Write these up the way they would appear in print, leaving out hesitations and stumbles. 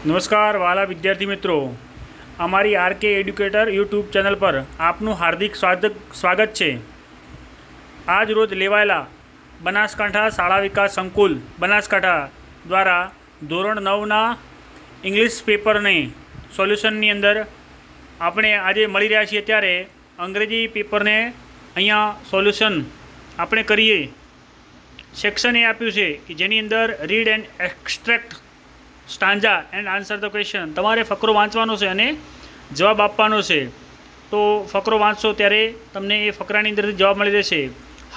નમસ્કાર વાલા વિદ્યાર્થી મિત્રો, અમારી આરકે એડ્યુકેટર યુટ્યુબ ચેનલ પર આપનું હાર્દિક સ્વાગત છે। આજ રોજ લેવાયેલા બનાસકાંઠા શાળા વિકાસ સંકુલ બનાસકાંઠા દ્વારા ધોરણ 9ના ઇંગ્લિશ પેપરને સોલ્યુશનની અંદર આપણે આજે મળી રહ્યા છીએ, ત્યારે અંગ્રેજી પેપરને અહીંયા સોલ્યુશન આપણે કરીએ। સેક્શન એ આપ્યું છે કે જેની અંદર read and extract stanza and answer the question. તમારે ફકરો વાંચવાનો છે અને જવાબ આપવાનો છે। તો ફકરો વાંચશો ત્યારે તમને એ ફકરાની અંદરથી જવાબ મળી રહેશે।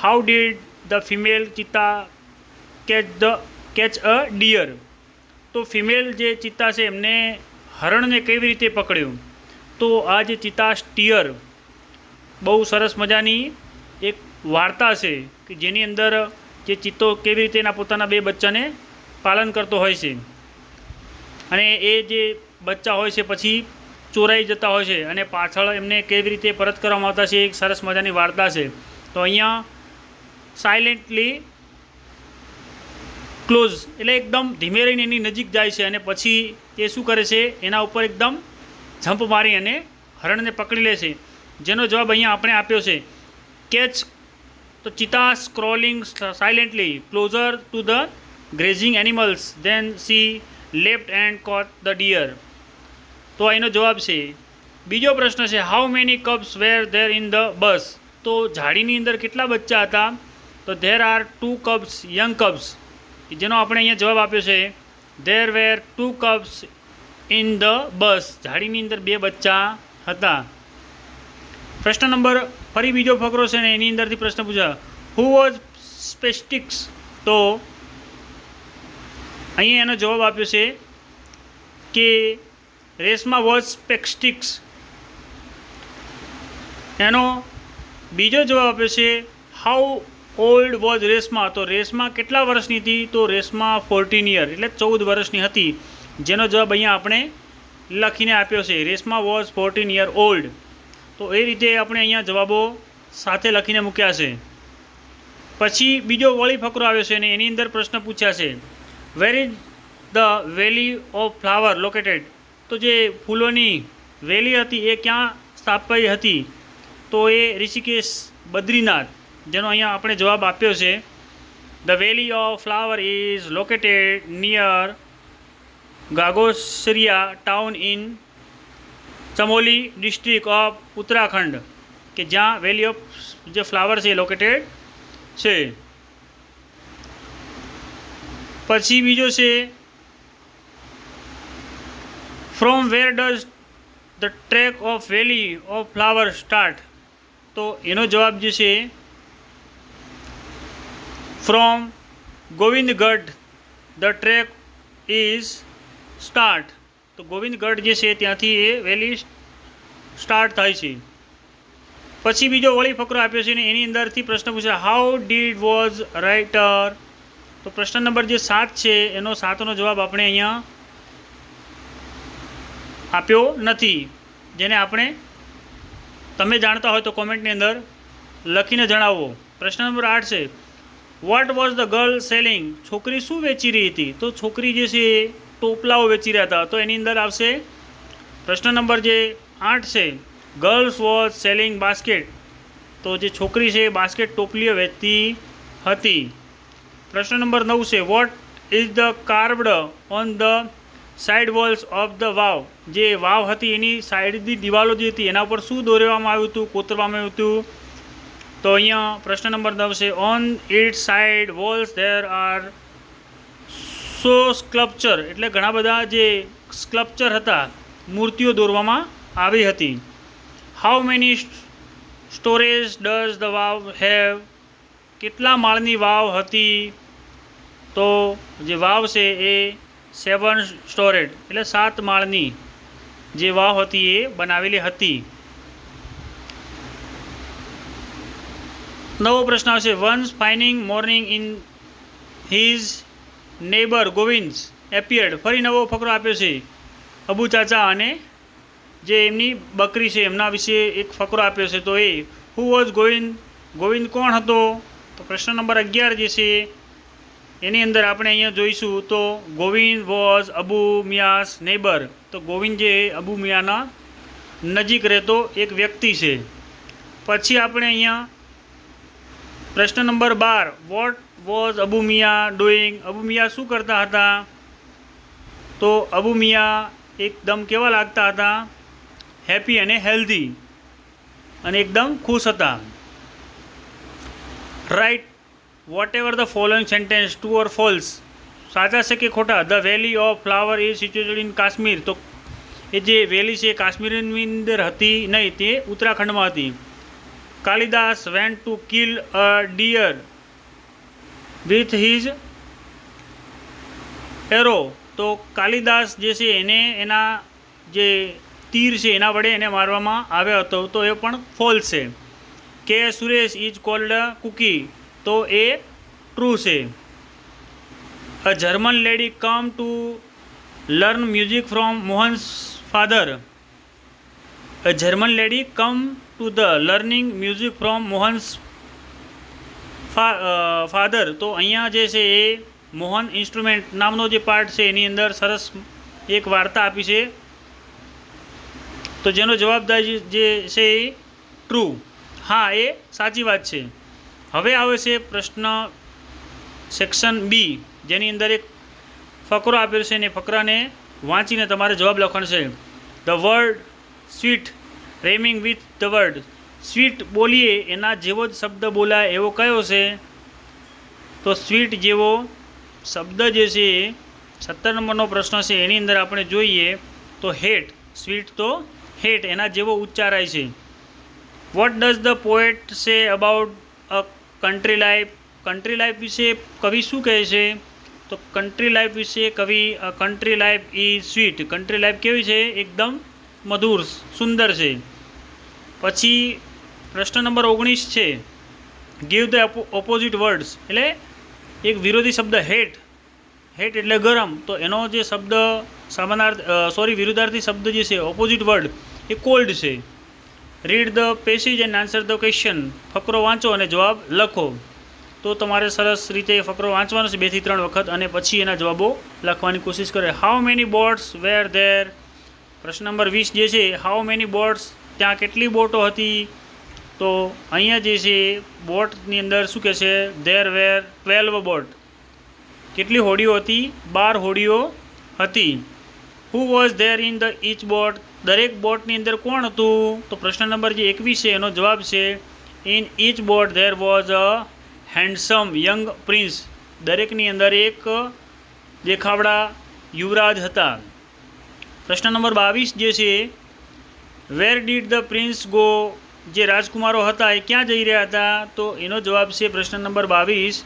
How did the female cheetah catch a deer? તો ફિમેલ જે ચિત્તા છે એમને હરણને કેવી રીતે પકડ્યું? તો આ જે ચિત્તા સ્ટીયર બહુ સરસ મજાની એક વાર્તા છે કે જેની અંદર જે ચિત્તો કેવી રીતે એના પોતાના બે બચ્ચાને પાલન કરતો હોય છે અને એ જે બચ્ચા હોય છે પછી ચોરાઈ જતા હોય છે અને પાછળ એમને કેવી રીતે પરત કરવામાં આવતા છે, એક સરસ મજાની વાર્તા છે। તો અહીંયા સાયલેન્ટલી ક્લોઝ એટલે એકદમ ધીમે રહીને એની નજીક જાય છે અને પછી એ શું કરે છે, એના ઉપર એકદમ જમ્પ મારી અને હરણને પકડી લે છે, જેનો જવાબ અહીંયા આપણે આપ્યો છે કેચ। તો cheetah scrolling silently closer to the grazing animals then she left and caught the deer. તો એનો જવાબ છે। બીજો પ્રશ્ન છે how many cubs were there in the bush? તો ઝાડીની અંદર કેટલા બચ્ચા હતા? તો there are 2 cubs young cubs, જેનો આપણે અહીંયા જવાબ આપ્યો છે there were 2 cubs in the bush. ઝાડીની અંદર 2 બચ્ચા હતા। પ્રશ્ન નંબર ફરી બીજો ફકરો છે ને એની અંદરથી પ્રશ્ન પૂછ્યા હુ વોઝ સ્પેસ્ટિક્સ? તો અહીંયા એનો જવાબ આપ્યો છે કે રેશમા વોઝ સ્પેસ્ટિક્સ। એનો બીજો જવાબ આપ્યો છે હાઉ ઓલ્ડ વોઝ રેશમા? તો રેશમા કેટલા વર્ષની હતી? તો રેશમા 14 યર એટલે 14 વર્ષની હતી, જેનો જવાબ અહીંયા આપણે લખીને આપ્યો છે રેશમા વોઝ 14 યર ઓલ્ડ। તો એ રીતે આપણે અહીંયા જવાબો સાથે લખીને મૂક્યા છે। પછી બીજો વળી ફકરો આવ્યો છે અને એની અંદર પ્રશ્ન પૂછ્યા છે where is the valley of flower located? તો જે ફૂલોની વેલી હતી એ ક્યાં સ્થાપાઈ હતી? તો એ ઋષિકેશ બદ્રીનાથ, જેનો અહીંયા આપણે જવાબ આપ્યો છે the valley of flower is located near ગાગોસરિયા town in Chamoli district of Uttarakhand, કે જ્યાં વેલી ઓફ જે ફ્લાવર છે એ લોકેટેડ છે। પછી બીજો છે from where does the trek of valley of flower start? તો એનો જવાબ જે છે from Govindgarh the trek is start. તો ગોવિંદગઢ જે છે ત્યાંથી એ વેલી સ્ટાર્ટ થાય છે। પછી બીજો વળી ફકરો આપ્યો છે ને એની અંદરથી પ્રશ્ન પૂછ્યા હાઉ ડીડ વોઝ રાઇટર? તો પ્રશ્ન નંબર જે 7 છે એનો 7નો જવાબ આપણે અહીંયા આપ્યો નથી, જેને આપણે તમે જાણતા હોય તો કોમેન્ટની અંદર લખીને જણાવો। પ્રશ્ન નંબર 8 છે what was the girl selling? છોકરી શું વેચી રહી હતી? તો છોકરી જે છે એ ટોપલાઓ વેચી રહ્યા હતા। તો એની અંદર આવશે પ્રશ્ન નંબર જે 8 છે ગર્લ્સ વોઝ સેલિંગ બાસ્કેટ। તો જે છોકરી છે એ બાસ્કેટ ટોપલીઓ વેચતી હતી। પ્રશ્ન નંબર 9 છે what is the carved on the side walls of the vav? જે વાવ હતી એની સાઈડની દિવાલો જે હતી એના ઉપર શું દોરવામાં આવ્યું હતું, કોતરવામાં આવ્યું હતું? તો અહીંયા પ્રશ્ન નંબર 9 છે on it side walls there are so sculpture, એટલે ઘણા બધા જે સ્કલ્પચર હતા, મૂર્તિઓ દોરવામાં આવી હતી। How many storage does the vav have? કેટલા માળની વાવ હતી? તો જે વાવ છે એ 7 સ્ટોરેજ એટલે 7 માળની જે વાવ હતી એ બનાવેલી હતી। નવો પ્રશ્ન આવશે once fining morning in his neighbour Govind's appeared. ફરી નવો ફકરો આપ્યો છે અબુ ચાચા અને જે એમની બકરી છે એમના વિશે એક ફકરો આપ્યો છે। તો એ હુ વોઝ ગોવિંદ? ગોવિંદ કોણ હતો? તો પ્રશ્ન નંબર 11 જે છે એની અંદર આપણે અહીંયા જોઈશું તો ગોવિંદ વોઝ અબુ મિયાસ નેબર. તો ગોવિંદ જે અબુ મિયાના નજીક રહેતો એક વ્યક્તિ છે. પછી આપણે અહીંયા પ્રશ્ન number 12, what was Abu Miya doing. Abu Miya શું કરતા હતા? તો અબુ મિયા એકદમ કેવા લાગતા હતા? હેપી અને હેલ્ધી, અને એકદમ ખુશ હતા. Write whatever the following sentence, true or false, સાચા છે કે ખોટા? The valley of flower is situated in Kashmir. તો એ જે વેલી છે કાશ્મીરની અંદર હતી નહીં, તે ઉત્તરાખંડમાં હતી. Kalidas went to kill a deer with his arrow. તો કાલિદાસ જે છે એને એના જે તીર છે એના વડે એને મારવામાં આવ્યો હતો. તો એ પણ ફોલ્સ છે. કે સુરેશ ઇઝ કોલ્ડ કુકી. તો એ ટ્રુ છે. A German lady come to learn music from Mohan's father. A German lady come to the learning music from Mohan's father. તો અહીંયા જે છે એ મોહન ઇન્સ્ટ્રુમેન્ટ નામનો જે પાર્ટ છે એની અંદર સરસ એક વાર્તા આપી છે. તો જેનો જવાબદાર જે છે એ ટ્રુ. હા, એ સાચી વાત છે. હવે આવે છે પ્રશ્ન સેક્શન બી, જેની અંદર એક ફકરો આપેલો છે અને ફકરાને વાંચીને તમારે જવાબ લખવાનો છે. The word sweet rhyming with the word. Sweet બોલીએ એના જેવો જ શબ્દ બોલાય એવો કયો છે? તો સ્વીટ જેવો શબ્દ જે છે 17 નંબરનો પ્રશ્ન છે એની અંદર આપણે જોઈએ તો હેટ. સ્વીટ તો હેટ એના જેવો ઉચ્ચારાય છે. What does the poet say about a country life. Country life વિશે કવિ શું કહે છે? તો કન્ટ્રી લાઈફ વિશે કવિ country life is sweet. Country life કેવી છે? એકદમ મધુર, સુંદર છે. પછી પ્રશ્ન નંબર 19 છે, ગીવ ધ ઓપોઝિટ વર્ડ્સ. એટલે એક વિરોધી શબ્દ હેટ. હેટ એટલે ગરમ. તો એનો જે શબ્દ વિરુદ્ધાર્થી શબ્દ જે છે ઓપોઝિટ વર્ડ એ કોલ્ડ છે. Read the passage and answer the question. ફકરો વાંચો અને જવાબ લખો. તો તમારે સરસ રીતે ફકરો વાંચવાનો છે 2 થી 3 વખત, અને પછી એના જવાબો લખવાની કોશિશ કરે. How many boats were there. પ્રશ્ન નંબર 20 જે છે, હાઉ મેની બોટ્સ, ત્યાં કેટલી બોટો હતી? તો અહીંયા જે છે બોટની અંદર શું કહે છે? There were 12 boat. કેટલી હોડીઓ હતી? 12 હોડીઓ હતી. Who was there in the each boat. દરેક બોટની અંદર કોણ હતું? તો પ્રશ્ન નંબર જે 21 છે એનો જવાબ છે in each boat there was a handsome young prince. દરેકની અંદર એક દેખાવડા યુવરાજ હતા. પ્રશ્ન નંબર 22 જે છે, where did the prince go. જે રાજકુમારો હતા એ ક્યાં જઈ રહ્યા હતા? તો એનો જવાબ છે પ્રશ્ન number 22,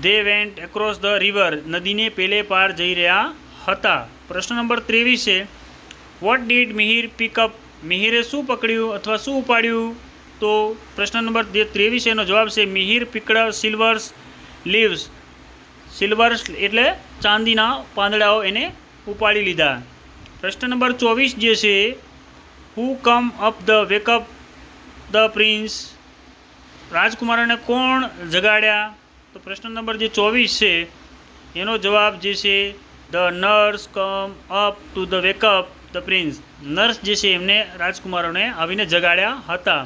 they went across the river. નદીને પેલે પાર જઈ રહ્યા હતા. પ્રશ્ન નંબર 23 છે, વોટ ડીડ મિહિર પિકઅપ. મિહિરે શું પકડ્યું અથવા શું ઉપાડ્યું? તો પ્રશ્ન નંબર 23 એનો જવાબ છે મિહિર પીકડ સિલ્વર્સ લીવ્સ. સિલ્વર્સ એટલે ચાંદીના પાંદડાઓ એને ઉપાડી લીધા. પ્રશ્ન નંબર 24 જે છે, who come up the wake up the prince. રાજકુમારોને કોણ જગાડ્યા? તો પ્રશ્ન નંબર જે 24 છે એનો જવાબ જે છે the nurse come up to the wake up the prince. Nurse જે છે એમને રાજકુમારોને આવીને જગાડ્યા હતા.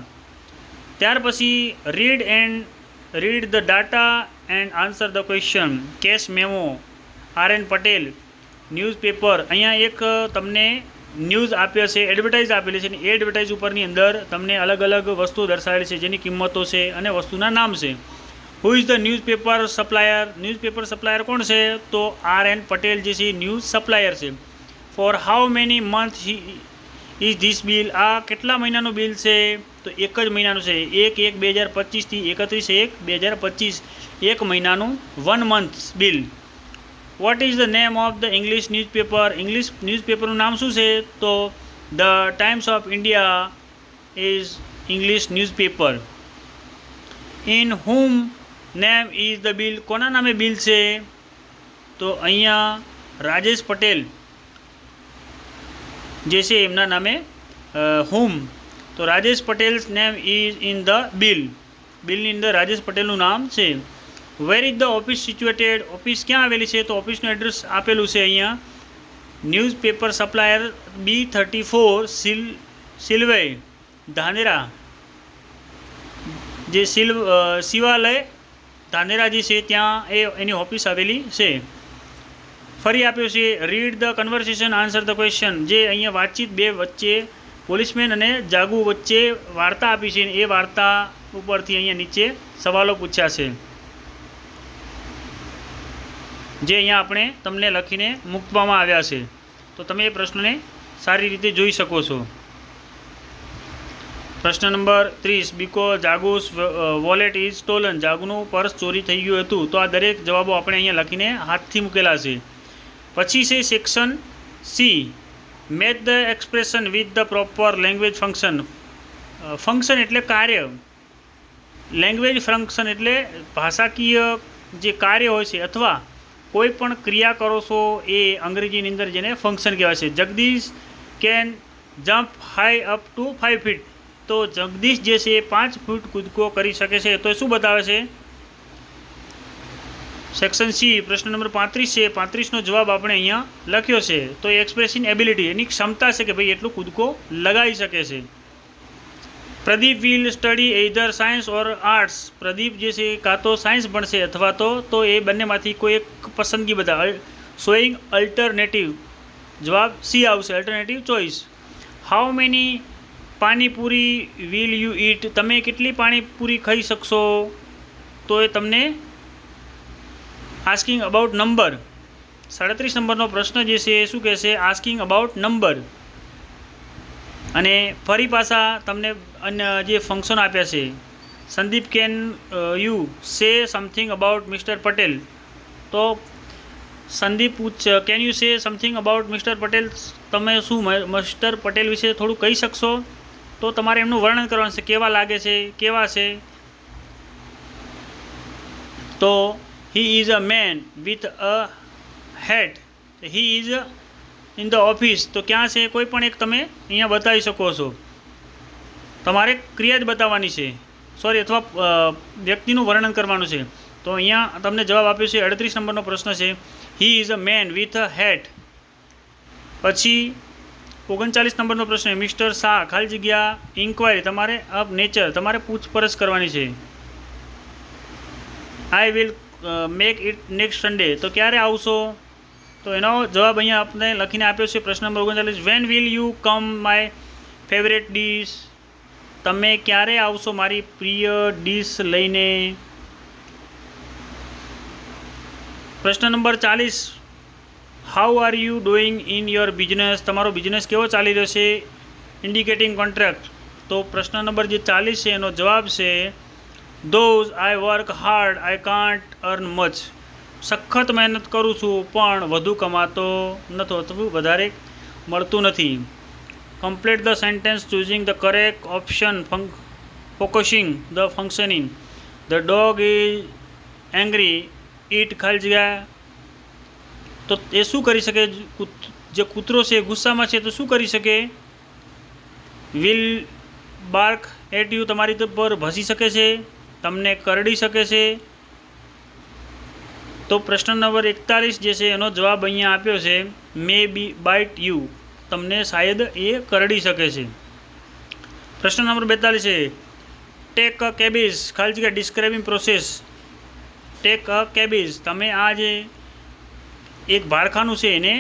ત્યાર પછી read the data and answer the question. Cash memo, R N. Patel, newspaper. અહીંયા એક તમને ન્યૂઝ આપ્યા છે, એડવર્ટાઇઝ આપેલી છે, અને એ એડવર્ટાઇઝ ઉપરની અંદર તમને અલગ અલગ વસ્તુઓ દર્શાવેલી છે જેની કિંમતો છે અને વસ્તુના નામ છે. Who is the newspaper supplier. Newspaper supplier કોણ છે? તો આર.એન. પટેલ જે છે ન્યૂઝ સપ્લાયર છે. For how many month is this bill. આ કેટલા મહિનાનું બિલ છે? તો એક જ મહિનાનું છે. 1/1/2025 થી 31/1/2025 એક મહિનાનું 1 month bill. What is the name of the English newspaper. English ન્યૂઝપેપરનું નામ શું છે? તો the Times of India is English newspaper. In whom name is the bill. કોના નામે બિલ છે? તો અહીંયા રાજેશ પટેલ જે છે એમના નામે હુમ. તો Rajesh Patel's name is in the bill. બિલની અંદર રાજેશ પટેલનું નામ છે. Where is the office situated? Office ક્યાં આવેલી છે? તો ઓફિસનું એડ્રેસ આપેલું છે અહીંયા. ન્યૂઝપેપર સપ્લાયર B34 સિલ્વે ધાનેરા, જે શિવાલય ધાનેરા જે છે ત્યાં એની ઓફિસ આવેલી છે. ફરી આપ્યું છે read the conversation answer the question. જે અહીંયા વાતચીત બે વચ્ચે પોલીસમેન અને જાગુ વચ્ચે વાર્તા આપી છે, એ વાર્તા ઉપરથી અહીંયા નીચે સવાલો પૂછ્યા છે, જે અહીંયા આપણે તમને લખીને મૂકવામાં આવ્યા છે. તો તમે એ પ્રશ્નને સારી રીતે જોઈ શકો છો. પ્રશ્ન number 30, because Jagu's wallet is stolen. જાગુનું પર્સ ચોરી થઈ ગયું હતું. તો આ દરેક જવાબો આપણે અહીંયા લખીને હાથથી મૂકેલા છે. પછી છે section C, match the expression with the proper language function. Function એટલે કાર્ય, લેંગ્વેજ ફંક્શન એટલે ભાષાકીય જે કાર્ય હોય છે અથવા કોઈ પણ ક્રિયા કરો છો એ અંગ્રેજીની અંદર જેને ફંક્શન કહેવાય છે. Jagdish can jump high up to 5 feet. તો જગદીશ જે છે એ 5 ફૂટ કૂદકો કરી શકે છે. તો એ શું બતાવે છે? Section C. પ્રશ્ન નંબર 35 છે. 35નો જવાબ આપણે અહીંયા લખ્યો છે. તો એ એક્સપ્રેસિંગ એબિલિટી, એની ક્ષમતા છે કે ભાઈ એટલું કૂદકો લગાવી શકે છે. Pradeep will study either science or arts. Pradeep જે છે કાં તો સાયન્સ ભણશે અથવા તો એ બંનેમાંથી કોઈ એક પસંદગી બતાવે. Showing alternative. જવાબ સી આવશે, alternative choice. How many panipuri will you it? તમે કેટલી પાણીપુરી ખાઈ શકશો? તો એ તમને આસ્કિંગ અબાઉટ નંબર. 37 નંબરનો પ્રશ્ન જે છે એ શું કહેશે? Asking about number. અને ફરી પાછા તમને અન્ય જે ફંક્શન આપ્યા છે. Sandeep can you say something about mister Patel. તો Sandeep can you say something about mister Patel? તમે શું મિસ્ટર પટેલ વિશે થોડું કહી શકશો? તો તમારે એમનું વર્ણન કરવાનું છે, કેવા લાગે છે, કેવા છે. તો he is a man with a hat. He is in the office. તો ક્યાં છે? કોઈ પણ એક તમે અહીંયા બતાવી શકો છો. તમારે ક્રિયા જ બતાવવાની છે, અથવા વ્યક્તિનું વર્ણન કરવાનું છે. તો અહીંયા તમને જવાબ આપ્યો છે. 38 નંબરનો પ્રશ્ન છે. He is a man with a hat. પછી 39 નંબરનો પ્રશ્ન, મિસ્ટર શાહ ખાલી જગ્યા ઇન્ક્વાયરી. તમારે અપ નેચર, તમારે પૂછપરછ કરવાની છે. I will make it next Sunday. તો ક્યારે આવશો? તો એનો જવાબ અહીંયા આપણે લખીને આપ્યો છે. પ્રશ્ન નંબર 39, when will you come my favourite dish. તમે ક્યારે આવશો મારી પ્રિય ડીશ લઈને? પ્રશ્ન નંબર 40, how are you doing in your business. તમારો બિઝનેસ કેવો ચાલી રહ્યો છે? Indicating contract. તો પ્રશ્ન નંબર જે 40 છે એનો જવાબ છે though I work hard I can't earn much. સખત મહેનત કરું છું પણ વધુ કમાતો નથી, અથવા વધારે મળતું નથી. Complete the sentence choosing the correct option, focusing the functioning. The dog is angry it ખાલી જગ્યા. તો એ શું કરી શકે? જે કૂતરો છે ગુસ્સામાં છે તો શું કરી શકે? Will bark at you. તમારી પર ભસી શકે છે, તમને કરડી શકે છે. તો પ્રશ્ન નંબર 41 જે છે એનો જવાબ અહીંયા આપ્યો છે મે બી બાઇટ યુ. તમને શાયદ એ કરડી શકે છે. પ્રશ્ન નંબર 42 છે ટેક અ કેબિઝ ખાલી જગ્યા describing process. Take a cabbage. તમે આ જે એક ભાડખાનું છે એને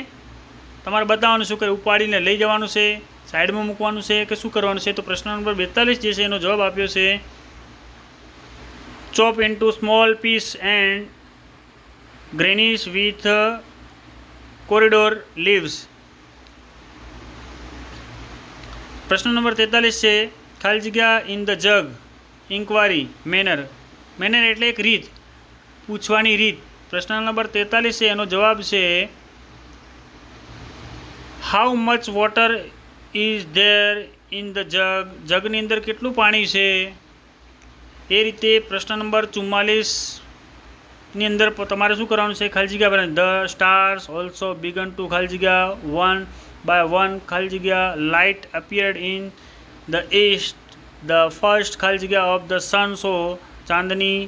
તમારે બતાવવાનું શું કરે? ઉપાડીને લઈ જવાનું છે, સાઈડમાં મૂકવાનું છે કે શું કરવાનું છે? તો પ્રશ્ન નંબર 42 જે છે એનો જવાબ આપ્યો છે chop into small piece and garnish with coriander leaves. પ્રશ્ન નંબર 43 છે ખાલી જગ્યા in the jug inquiry manner. Manner એટલે એક રીત, પૂછવાની રીત. પ્રશ્ન નંબર 43 છે એનો જવાબ છે how much water is there in the jug. જગની અંદર કેટલું પાણી છે? એ રીતે પ્રશ્ન નંબર 44ની અંદર તમારે શું કરવાનું છે? ખાલી જગ્યા ભરવાની. The stars also began to ખાલી જગ્યા 1 by 1 ખાલી જગ્યા light appeared in the east the first ખાલી જગ્યા ઓફ ધ સન. સો ચાંદની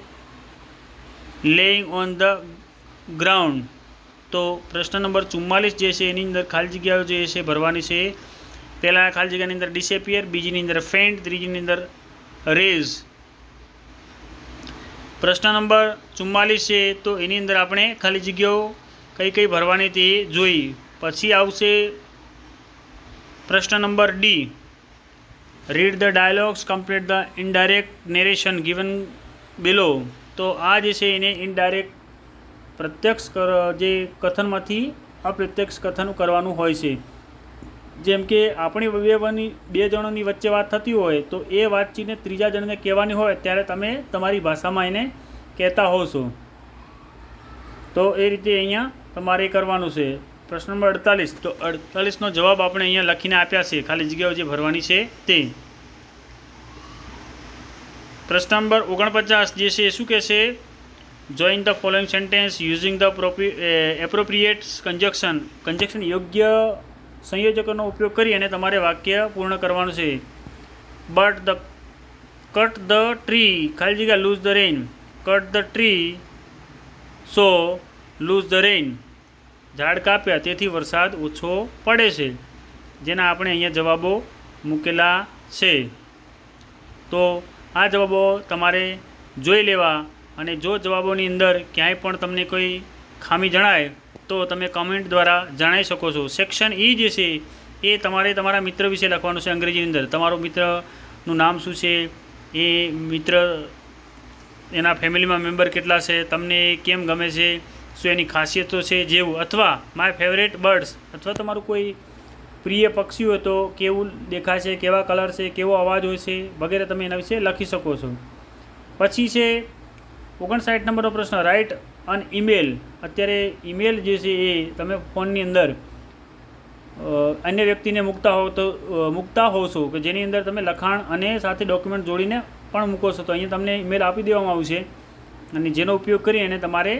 લેઇંગ ઓન ધ ગ્રાઉન્ડ. તો પ્રશ્ન નંબર 44 જે છે એની અંદર ખાલી જગ્યાઓ જે છે ભરવાની છે. પહેલાં ખાલી જગ્યાની અંદર ડિસેપિયર, બીજીની અંદર ફેન્ટ, ત્રીજીની અંદર રેઝ. પ્રશ્ન નંબર 44 છે તો એની અંદર આપણે ખાલી જગ્યાઓ કઈ કઈ ભરવાની તે જોઈ. પછી આવશે પ્રશ્ન number D, read the dialogues, complete the indirect narration given below. તો આ જે છે એને ઇનડાયરેક્ટ પ્રત્યક્ષ જે કથનમાંથી અપ્રત્યક્ષ કથન કરવાનું હોય છે. જેમ કે આપણી બે જણોની વચ્ચે વાત થતી હોય તો એ વાતચીતને ત્રીજા જણને કહેવાની હોય ત્યારે તમે તમારી ભાષામાં એને કહેતા હોવ છો. તો એ રીતે અહીંયા તમારે કરવાનું છે. પ્રશ્ન નંબર 48, તો 48નો જવાબ આપણે અહીંયા લખીને આપ્યા છે, ખાલી જગ્યાઓ જે ભરવાની છે તે. પ્રશ્ન નંબર 49 જે છે એ શું કહેશે? Join the following sentence using the appropriate conjunction યોગ્ય સંયોજકોનો ઉપયોગ કરી અને તમારે વાક્ય પૂર્ણ કરવાનું છે. કટ ધ ટ્રી, ખાલી જગ્યા lose the rain. Cut the tree so lose the rain. ઝાડ કાપ્યા તેથી વરસાદ ઓછો પડે છે. જેના આપણે અહીંયા જવાબો મૂકેલા છે. તો આ જવાબો તમારે જોઈ લેવા, અને જો જવાબોની અંદર ક્યાંય પણ તમને કોઈ ખામી જણાય તો તમે કમેન્ટ દ્વારા જણાવી શકો છો. સેક્શન ઈ જે છે એ તમારે તમારા મિત્ર વિશે લખવાનું છે અંગ્રેજીની અંદર. તમારો મિત્રનું નામ શું છે, એ મિત્ર એના ફેમિલીમાં મેમ્બર કેટલા છે, તમને કેમ ગમે છે, શું એની ખાસિયતો છે જેવું, અથવા માય ફેવરેટ બર્ડ્સ, અથવા તમારું કોઈ પ્રિય પક્ષી હોય તો કેવું દેખાય છે, કેવા કલર છે, કેવો અવાજ હોય છે વગેરે તમે એના વિશે લખી શકો છો. પછી છે 59 નંબરનો પ્રશ્ન, રાઇટ અન ઈમેલ. અત્યારે ઈમેલ જે છે એ તમે ફોનની અંદર અન્ય વ્યક્તિને મૂકતા હોવ છો કે જેની અંદર તમે લખાણ અને સાથે ડોક્યુમેન્ટ જોડીને પણ મૂકો છો. તો અહીંયા તમને ઈમેલ આપી દેવામાં આવ્યું છે અને જેનો ઉપયોગ કરી અને તમારે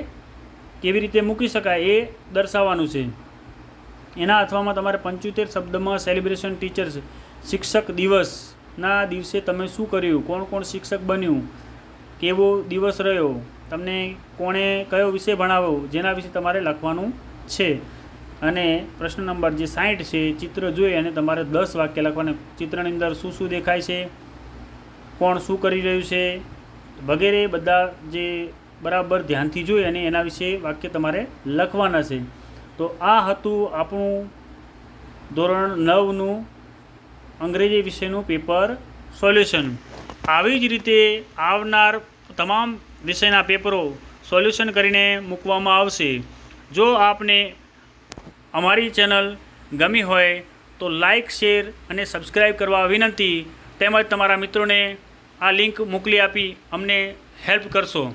કેવી રીતે મૂકી શકાય એ દર્શાવવાનું છે. એના અથવામાં તમારે 75 શબ્દમાં સેલિબ્રેશન ટીચર્સ, શિક્ષક દિવસના દિવસે તમે શું કર્યું, કોણ કોણ શિક્ષક બન્યું, કેવો દિવસ રહ્યો, તમને કોણે કયો વિષય ભણાવ્યો, જેના વિશે તમારે લખવાનું છે. અને પ્રશ્ન નંબર જે 60 છે, ચિત્ર જોઈ અને તમારે 10 વાક્ય લખવાના. ચિત્રની અંદર શું શું દેખાય છે, કોણ શું કરી રહ્યું છે વગેરે બધા જે બરાબર ધ્યાનથી જોઈ અને એના વિશે વાક્ય તમારે લખવાના છે. તો આ હતું આપણું ધોરણ 9નું અંગ્રેજી વિષયનું પેપર સોલ્યુશન. આવી જ રીતે આવનાર તમામ વિષયના પેપરો સોલ્યુશન કરીને મૂકવામાં આવશે. જો આપને અમારી ચેનલ ગમી હોય તો લાઇક, શેર અને સબસ્ક્રાઈબ કરવા વિનંતી. તેમજ તમારા મિત્રોને આ લિંક મોકલી આપી અમને હેલ્પ કરશો.